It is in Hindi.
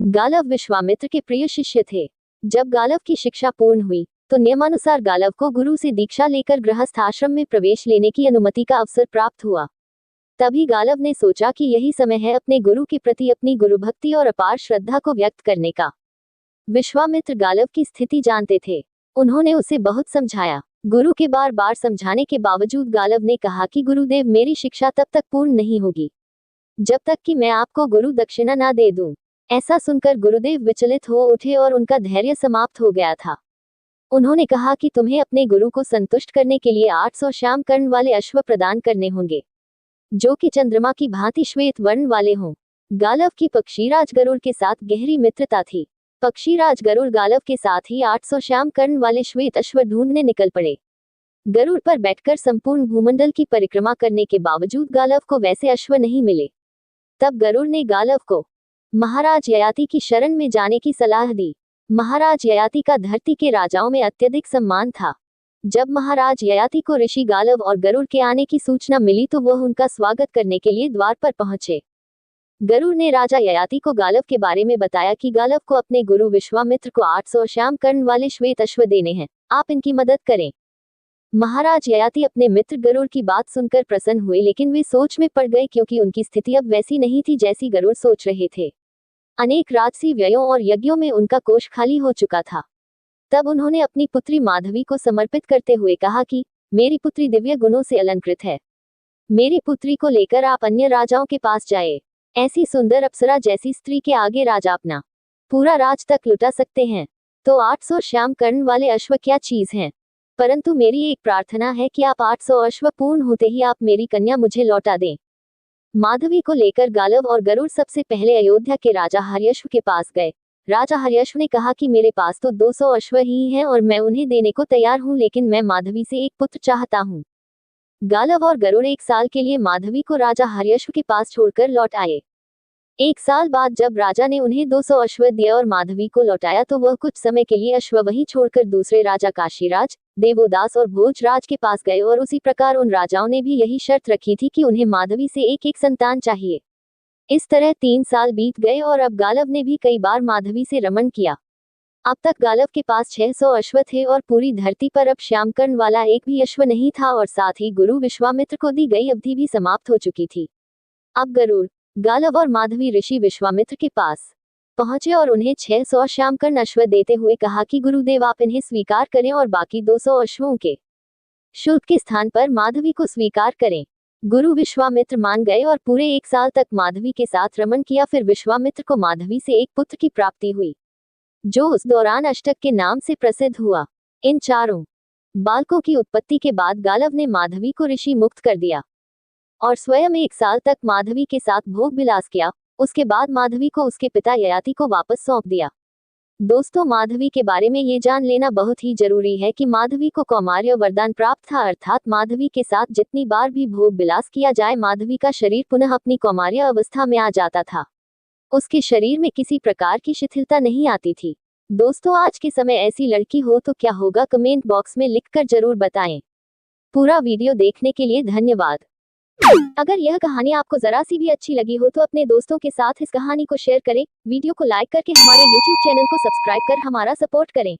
गालव विश्वामित्र के प्रिय शिष्य थे। जब गालव की शिक्षा पूर्ण हुई तो नियमानुसार गालव को गुरु से दीक्षा लेकर गृहस्थ आश्रम में प्रवेश लेने की अनुमति का अवसर प्राप्त हुआ। तभी गालव ने सोचा कि यही समय है अपने गुरु के प्रति अपनी गुरुभक्ति और अपार श्रद्धा को व्यक्त करने का। विश्वामित्र गालव की स्थिति जानते थे। उन्होंने उसे बहुत समझाया। गुरु के बार बार समझाने के बावजूद गालव ने कहा कि गुरुदेव, मेरी शिक्षा तब तक पूर्ण नहीं होगी जब तक कि मैं आपको गुरु दक्षिणा ना दे दूं। ऐसा सुनकर गुरुदेव विचलित हो उठे और उनका धैर्य समाप्त हो गया था। उन्होंने कहा कि तुम्हें अपने गुरु को संतुष्ट करने के लिए 800 श्याम कर्ण वाले अश्व प्रदान करने होंगे, जो कि चंद्रमा की भांति श्वेत वर्ण वाले हों। गालव की पक्षीराज गरुड़ के साथ गहरी मित्रता थी। पक्षीराज गरुड़ गालव के साथ ही 800 श्याम कर्ण वाले श्वेत अश्व ढूंढने निकल पड़े। गरुड़ पर बैठकर संपूर्ण भूमंडल की परिक्रमा करने के बावजूद गालव को वैसे अश्व नहीं मिले। तब गरुड़ ने गालव को महाराज ययाति की शरण में जाने की सलाह दी। महाराज ययाति का धरती के राजाओं में अत्यधिक सम्मान था। जब महाराज ययाति को ऋषि गालव और गरुड़ के आने की सूचना मिली तो वह उनका स्वागत करने के लिए द्वार पर पहुंचे। गरुड़ ने राजा ययाति को गालव के बारे में बताया कि गालव को अपने गुरु विश्वामित्र को 800 श्याम कर्ण वाले श्वेत अश्व देने हैं, आप इनकी मदद करें। महाराज ययाति अपने मित्र गरुड़ की बात सुनकर प्रसन्न हुए, लेकिन वे सोच में पड़ गए क्योंकि उनकी स्थिति अब वैसी नहीं थी जैसी गरुड़ सोच रहे थे। अनेक राजसी व्ययों और यज्ञों में उनका कोष खाली हो चुका था। तब उन्होंने अपनी पुत्री माधवी को समर्पित करते हुए कहा कि मेरी पुत्री दिव्य गुणों से अलंकृत है। मेरी पुत्री को लेकर आप अन्य राजाओं के पास जाए। ऐसी सुंदर अप्सरा जैसी स्त्री के आगे राजा अपना पूरा राज तक लुटा सकते हैं, तो 800 श्याम कर्ण वाले अश्व क्या चीज हैं। परंतु मेरी एक प्रार्थना है कि आप 800 अश्व पूर्ण होते ही आप मेरी कन्या मुझे लौटा दें। माधवी को लेकर गालव और गरुड़ सबसे पहले अयोध्या के राजा हर्यश्व के पास गए। राजा हर्यश्व ने कहा कि मेरे पास तो 200 अश्व ही हैं और मैं उन्हें देने को तैयार हूं, लेकिन मैं माधवी से एक पुत्र चाहता हूं। गालव और गरुड़ 1 साल के लिए माधवी को राजा हर्यश्व के पास छोड़कर लौट आए। 1 साल बाद जब राजा ने उन्हें 200 अश्व दिए और माधवी को लौटाया तो वह कुछ समय के लिए अश्व वहीं छोड़कर दूसरे राजा काशीराज, देवोदास और भोजराज के पास गए, और उसी प्रकार उन राजाओं ने भी यही शर्त रखी थी कि उन्हें माधवी से एक एक संतान चाहिए। इस तरह 3 साल बीत गए और अब गालव ने भी कई बार माधवी से रमण किया। अब तक गालव के पास 600 अश्व थे और पूरी धरती पर अब श्यामकर्ण वाला एक भी अश्व नहीं था, और साथ ही गुरु विश्वामित्र को दी गई अवधि भी समाप्त हो चुकी थी। अब गरुड़, गालव और माधवी ऋषि विश्वामित्र के पास पहुंचे और उन्हें 600 श्यामकर्ण अश्व देते हुए कहा कि गुरुदेव, आप इन्हें स्वीकार करें और बाकी 200 अश्वों के शुल्क के स्थान पर माधवी को स्वीकार करें। गुरु विश्वामित्र मान गए और पूरे 1 साल तक माधवी के साथ रमण किया। फिर विश्वामित्र को माधवी से एक पुत्र की प्राप्ति हुई, जो उस दौरान अष्टक के नाम से प्रसिद्ध हुआ। इन चारों बालकों की उत्पत्ति के बाद गालव ने माधवी को ऋषि मुक्त कर दिया और स्वयं 1 साल तक माधवी के साथ भोग विलास किया। उसके बाद माधवी को उसके पिता ययाति को वापस सौंप दिया। दोस्तों, माधवी के बारे में ये जान लेना बहुत ही जरूरी है कि माधवी को कौमार्य वरदान प्राप्त था, अर्थात माधवी के साथ जितनी बार भी भोग विलास किया जाए माधवी का शरीर पुनः अपनी कौमार्य अवस्था में आ जाता था। उसके शरीर में किसी प्रकार की शिथिलता नहीं आती थी। दोस्तों, आज के समय ऐसी लड़की हो तो क्या होगा, कमेंट बॉक्स में लिखकर जरूर बताएं। पूरा वीडियो देखने के लिए धन्यवाद। अगर यह कहानी आपको जरा सी भी अच्छी लगी हो तो अपने दोस्तों के साथ इस कहानी को शेयर करें। वीडियो को लाइक करके हमारे YouTube चैनल को सब्सक्राइब कर हमारा सपोर्ट करें।